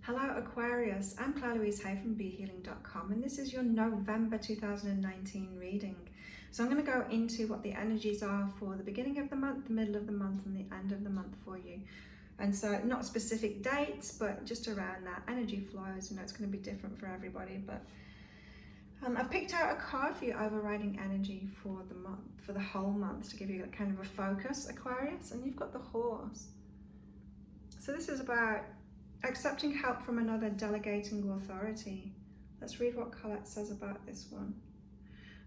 Hello Aquarius, I'm Claire Louise Hay from BeHealing.com and this is your November 2019 reading. So I'm going to go into what the energies are for the beginning of the month, the middle of the month and the end of the month for you. And so not specific dates, but just around that energy flows. You know, it's going to be different for everybody, but I've picked out a card for your overriding energy for the month, for the whole month, to give you kind of a focus, Aquarius, and you've got the Horse. So this is about accepting help from another, delegating authority. Let's read what Colette says about this one.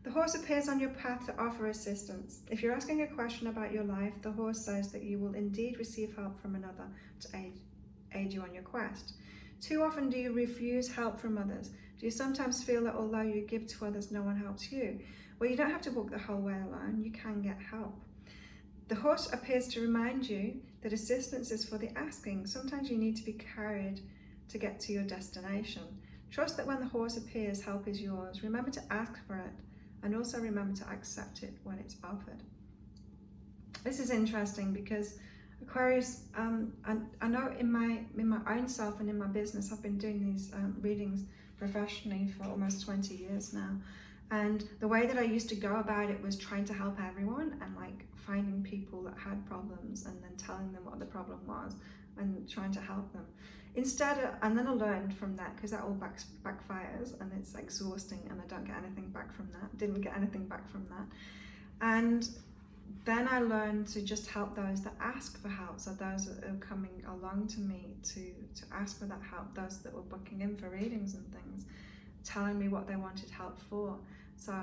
The Horse appears on your path to offer assistance. If you're asking a question about your life, the Horse says that you will indeed receive help from another to aid you on your quest. Too often do you refuse help from others? Do you sometimes feel that although you give to others, no one helps you? Well, you don't have to walk the whole way alone. You can get help. The Horse appears to remind you that assistance is for the asking. Sometimes you need to be carried to get to your destination. Trust that when the Horse appears, help is yours. Remember to ask for it, and also remember to accept it when it's offered. This is interesting because Aquarius, I know in my own self and in my business, I've been doing these readings professionally for almost 20 years now. And the way that I used to go about it was trying to help everyone and like finding people that had problems and then telling them what the problem was and trying to help them. And then I learned from that, because that all backfires and it's exhausting and I don't get anything back from that. Didn't get anything back from that. And then I learned to just help those that ask for help. So those that are coming along to me to ask for that help, those that were booking in for readings and things, telling me what they wanted help for. So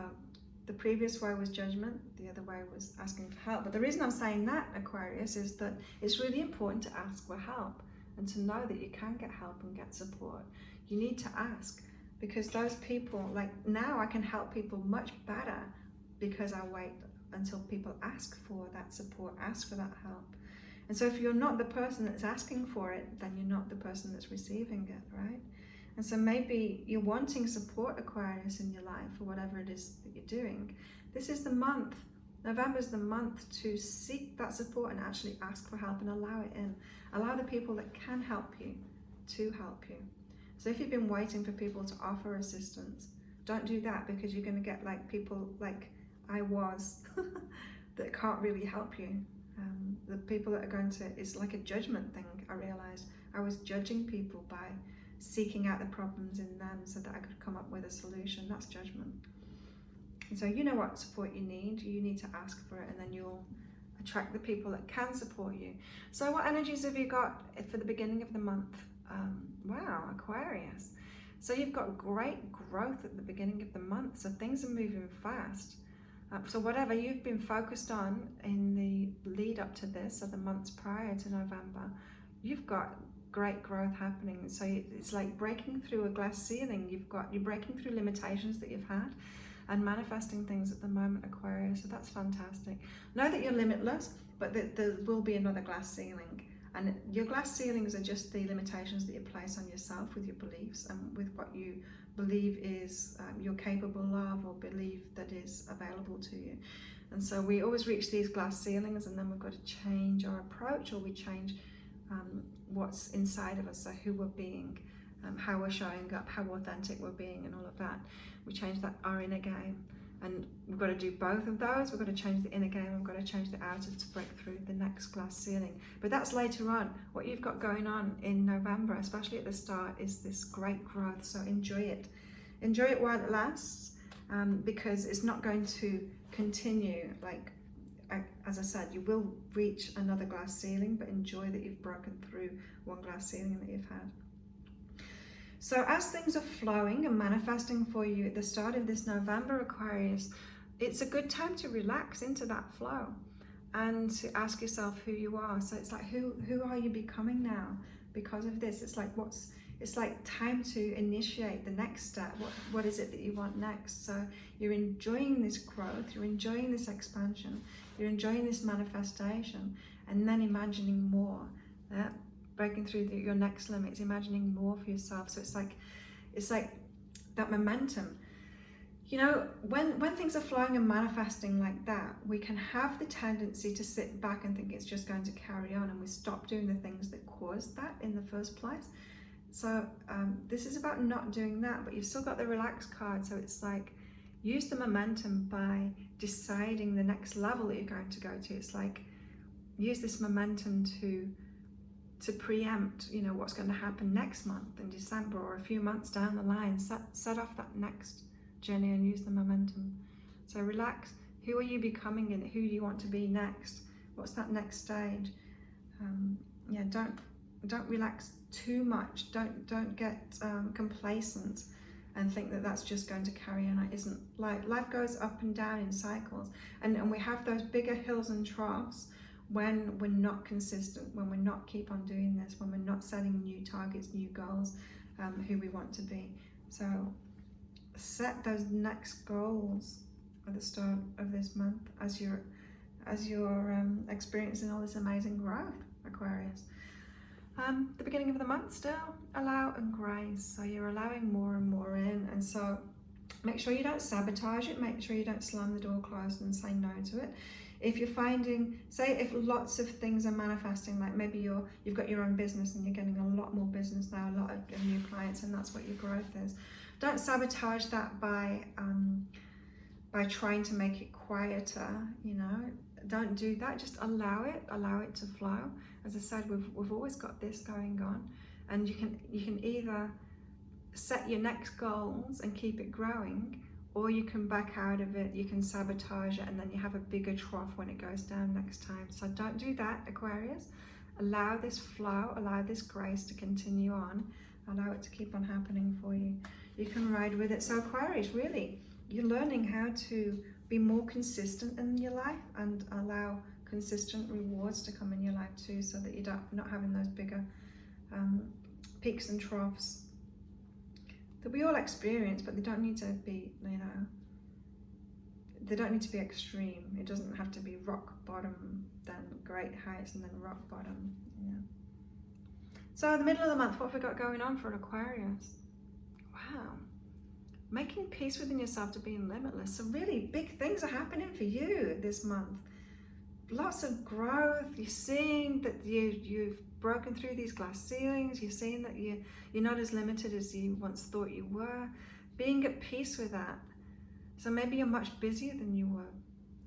the previous way was judgment, the other way was asking for help. But the reason I'm saying that, Aquarius, is that it's really important to ask for help and to know that you can get help and get support. You need to ask, because those people, like now I can help people much better because I wait until people ask for that support, ask for that help. And so if you're not the person that's asking for it, then you're not the person that's receiving it, right? And so maybe you're wanting support, Aquarius, in your life or whatever it is that you're doing. This is the month. November's the month to seek that support and actually ask for help and allow it in. Allow the people that can help you to help you. So if you've been waiting for people to offer assistance, don't do that, because you're going to get like people like I was that can't really help you. The people that are going to, it's like a judgment thing. I realized I was judging people by seeking out the problems in them so that I could come up with a solution. That's judgment. And so you know what support you need to ask for it, and then you'll attract the people that can support you. So what energies have you got for the beginning of the month? Wow, Aquarius. So you've got great growth at the beginning of the month, so things are moving fast. So whatever you've been focused on in the lead up to this, or the months prior to November, you've got great growth happening. So it's like breaking through a glass ceiling. You're breaking through limitations that you've had and manifesting things at the moment, Aquarius. So that's fantastic. Know that you're limitless, but there will be another glass ceiling. And your glass ceilings are just the limitations that you place on yourself with your beliefs and with what you believe is you're capable of, or believe that is available to you. And so we always reach these glass ceilings, and then we've got to change our approach, or we change what's inside of us, so who we're being, how we're showing up, how authentic we're being, and all of that. We change that, our inner game, and we've got to do both of those. We've got to change the inner game, and we've got to change the outer to break through the next glass ceiling. But that's later on. What you've got going on in November, especially at the start, is this great growth. So enjoy it. Enjoy it while it lasts, because it's not going to continue. Like, as I said, you will reach another glass ceiling, but enjoy that you've broken through one glass ceiling that you've had. So as things are flowing and manifesting for you at the start of this November, Aquarius, it's a good time to relax into that flow and to ask yourself who you are. So it's like, who are you becoming now because of this? It's like time to initiate the next step. What is it that you want next? So you're enjoying this growth, you're enjoying this expansion, you're enjoying this manifestation, and then imagining more. Breaking through your next limits, imagining more for yourself. So it's like that momentum. You know, when things are flowing and manifesting like that, we can have the tendency to sit back and think it's just going to carry on, and we stop doing the things that caused that in the first place. So this is about not doing that, but you've still got the relax card. So it's like, use the momentum by deciding the next level that you're going to go to. It's like, use this momentum to preempt, you know, what's going to happen next month in December or a few months down the line. Set off that next journey and use the momentum. So relax. Who are you becoming and who do you want to be next? What's that next stage? Yeah, don't relax too much. Don't get complacent and think that that's just going to carry on. It isn't. Like, life goes up and down in cycles, and we have those bigger hills and troughs when we're not consistent, when we're not keep on doing this, when we're not setting new targets, new goals, who we want to be. So set those next goals at the start of this month as you're experiencing all this amazing growth, Aquarius. The beginning of the month still, allow and grace. So you're allowing more and more in, and so make sure you don't sabotage it. Make sure you don't slam the door closed and say no to it. If you're finding, say if lots of things are manifesting, like maybe you've got your own business and you're getting a lot more business now, a lot of new clients, and that's what your growth is. Don't sabotage that by trying to make it quieter, you know. Don't do that. Just allow it to flow. As I said, we've always got this going on, and you can either set your next goals and keep it growing, or you can back out of it, you can sabotage it, and then you have a bigger trough when it goes down next time. So don't do that, Aquarius. Allow this flow, allow this grace to continue on, allow it to keep on happening for you. You can ride with it. So Aquarius, really, you're learning how to be more consistent in your life and allow consistent rewards to come in your life too, so that you're not having those bigger peaks and troughs that we all experience, but they don't need to be, you know, they don't need to be extreme. It doesn't have to be rock bottom, then great heights, and then rock bottom. Yeah. So in the middle of the month, what have we got going on for an Aquarius? Wow. Making peace within yourself to being limitless. So really big things are happening for you this month. Lots of growth. You're seeing that you've broken through these glass ceilings. You're seeing that you're not as limited as you once thought you were. Being at peace with that. So maybe you're much busier than you were,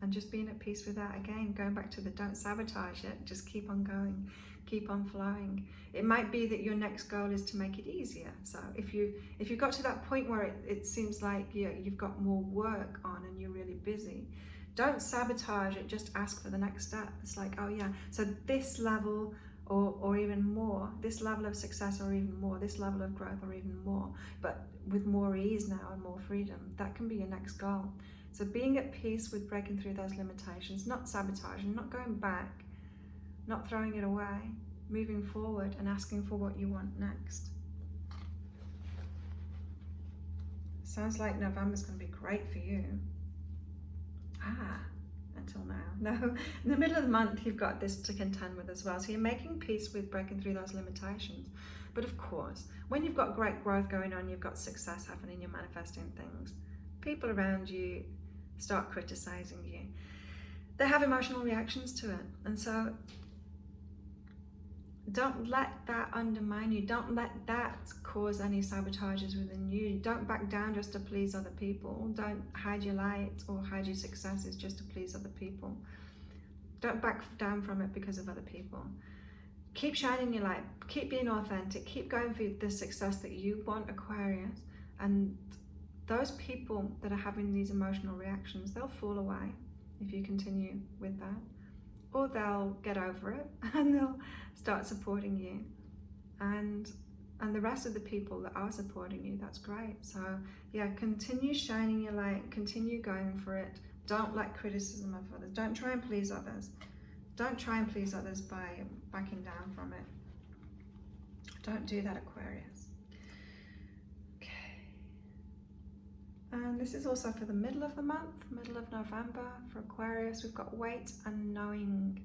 and just being at peace with that. Again, going back to the don't sabotage it. Just keep on going, keep on flowing. It might be that your next goal is to make it easier. So if you've got to that point where it seems like you've got more work on and you're really busy, don't sabotage it. Just ask for the next step. It's like, oh yeah, so this level or even more, this level of success or even more, this level of growth or even more, but with more ease now and more freedom. That can be your next goal. So being at peace with breaking through those limitations, not sabotaging, not going back, not throwing it away, moving forward and asking for what you want next. Sounds like November's going to be great for you. Until now. No, in the middle of the month, you've got this to contend with as well. So you're making peace with breaking through those limitations. But of course, when you've got great growth going on, you've got success happening, you're manifesting things, people around you start criticizing you. They have emotional reactions to it. And so don't let that undermine you. Don't let that cause any sabotages within you. Don't back down just to please other people. Don't hide your light or hide your successes just to please other people. Don't back down from it because of other people. Keep shining your light. Keep being authentic. Keep going for the success that you want, Aquarius. And those people that are having these emotional reactions, they'll fall away if you continue with that. Or they'll get over it and they'll start supporting you. And the rest of the people that are supporting you, that's great. So yeah, continue shining your light, continue going for it. Don't let criticism of others. Don't try and please others. Don't try and please others by backing down from it. Don't do that, Aquarius. Okay. And this is also for the middle of the month, middle of November for Aquarius. We've got wait and knowing.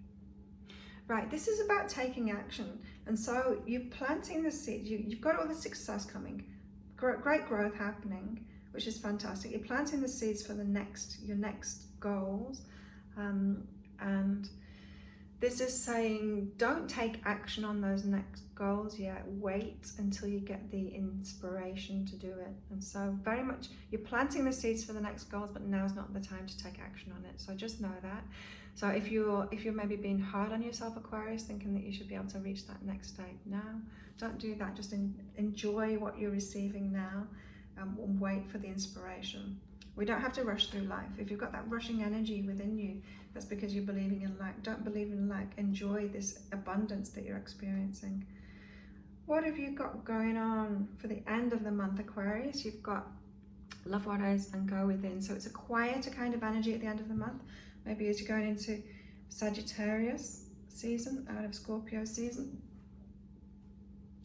Right, this is about taking action. And so you're planting the seed. You've got all the success coming, great growth happening, which is fantastic. You're planting the seeds for your next goals. And This is saying don't take action on those next goals yet. Wait until you get the inspiration to do it. And so very much you're planting the seeds for the next goals, but now's not the time to take action on it. So just know that. So if you're maybe being hard on yourself, Aquarius, thinking that you should be able to reach that next state now, don't do that. Just enjoy what you're receiving now, and wait for the inspiration. We don't have to rush through life. If you've got that rushing energy within you, that's because you're believing in lack. Don't believe in lack. Enjoy this abundance that you're experiencing. What have you got going on for the end of the month, Aquarius? You've got love what is and go within. So it's a quieter kind of energy at the end of the month. Maybe as you're going into Sagittarius season, out of Scorpio season.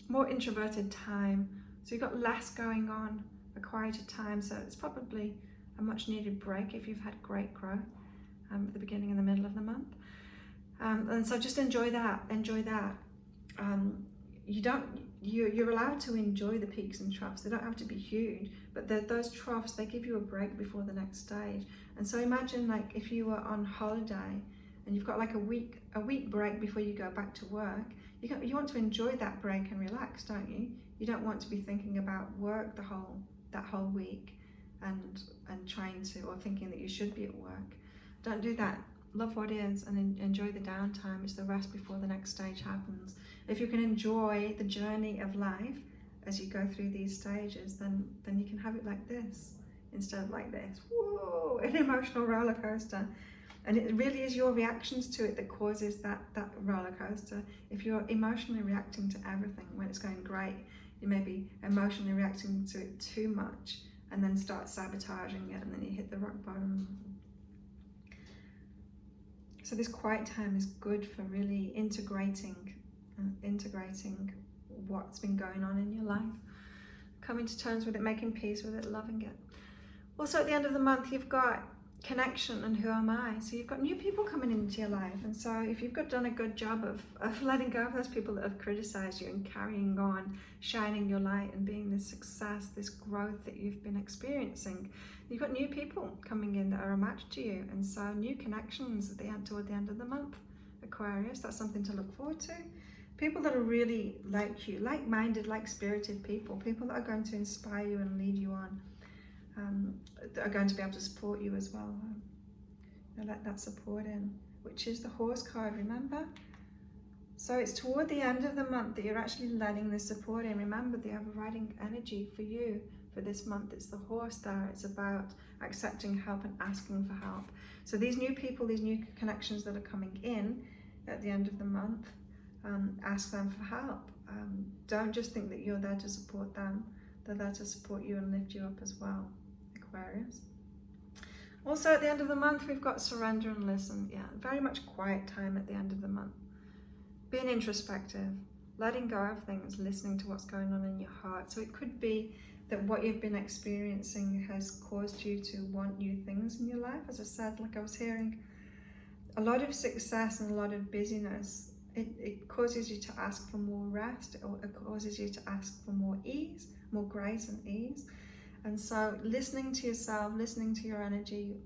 More introverted time. So you've got less going on, a quieter time. So it's probably a much needed break if you've had great growth at the beginning and the middle of the month. And so just enjoy that, you're allowed to enjoy the peaks and troughs. They don't have to be huge, but those troughs, they give you a break before the next stage. And so imagine like if you were on holiday and you've got like a week break before you go back to work. You want to enjoy that break and relax, don't you? You don't want to be thinking about work that whole week and trying to, or thinking that you should be at work. Don't do that. Love what is and enjoy the downtime. It's the rest before the next stage happens. If you can enjoy the journey of life as you go through these stages, then you can have it like this instead of like this. Whoa, an emotional roller coaster. And it really is your reactions to it that causes that roller coaster. If you're emotionally reacting to everything when it's going great, you may be emotionally reacting to it too much and then start sabotaging it, and then you hit the rock bottom. So this quiet time is good for really integrating what's been going on in your life, coming to terms with it, making peace with it, loving it. Also at the end of the month, you've got connection and who am I? So you've got new people coming into your life. And so if you've done a good job of letting go of those people that have criticized you and carrying on, shining your light and being this success, this growth that you've been experiencing, you've got new people coming in that are a match to you. And so new connections toward the end of the month, Aquarius, that's something to look forward to. People that are really like you, like-minded, like-spirited people that are going to inspire you and lead you on. That are going to be able to support you as well. Let that support in, which is the horse card, remember? So it's toward the end of the month that you're actually letting this support in. Remember the overriding energy for you for this month, it's the horse there. It's about accepting help and asking for help. So these new people, these new connections that are coming in at the end of the month, ask them for help. Don't just think that you're there to support them. They're there to support you and lift you up as well, Aquarius. Also at the end of the month, we've got surrender and listen. Yeah, very much quiet time at the end of the month. Being introspective, letting go of things, listening to what's going on in your heart. So it could be that what you've been experiencing has caused you to want new things in your life. As I said, like I was hearing, a lot of success and a lot of busyness, it causes you to ask for more rest, or it causes you to ask for more ease, more grace and ease. And so listening to yourself, listening to your energy,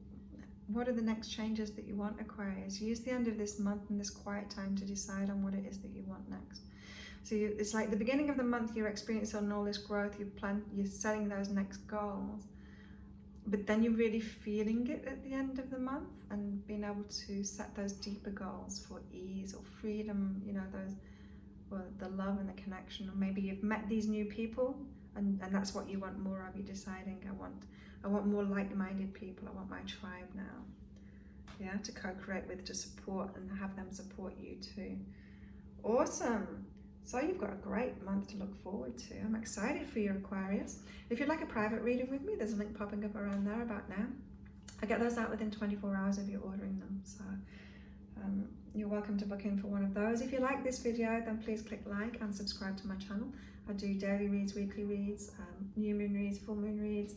what are the next changes that you want, Aquarius? Use the end of this month and this quiet time to decide on what it is that you want next. So it's like the beginning of the month, you're experiencing all this growth, you're setting those next goals, but then you're really feeling it at the end of the month and being able to set those deeper goals for ease or freedom, the love and the connection. Or maybe you've met these new people and that's what you want more of. You're deciding, I want more like-minded people. I want my tribe now. Yeah, to co-create with, to support and have them support you too. Awesome. So you've got a great month to look forward to. I'm excited for you, Aquarius. If you'd like a private reading with me, there's a link popping up around there about now. I get those out within 24 hours of you ordering them. So you're welcome to book in for one of those. If you like this video, then please click like and subscribe to my channel. I do daily reads, weekly reads, new moon reads, full moon reads,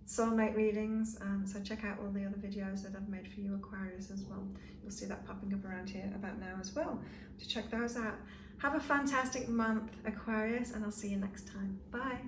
soulmate readings. So check out all the other videos that I've made for you, Aquarius, as well. You'll see that popping up around here about now as well. To check those out. Have a fantastic month, Aquarius, and I'll see you next time. Bye.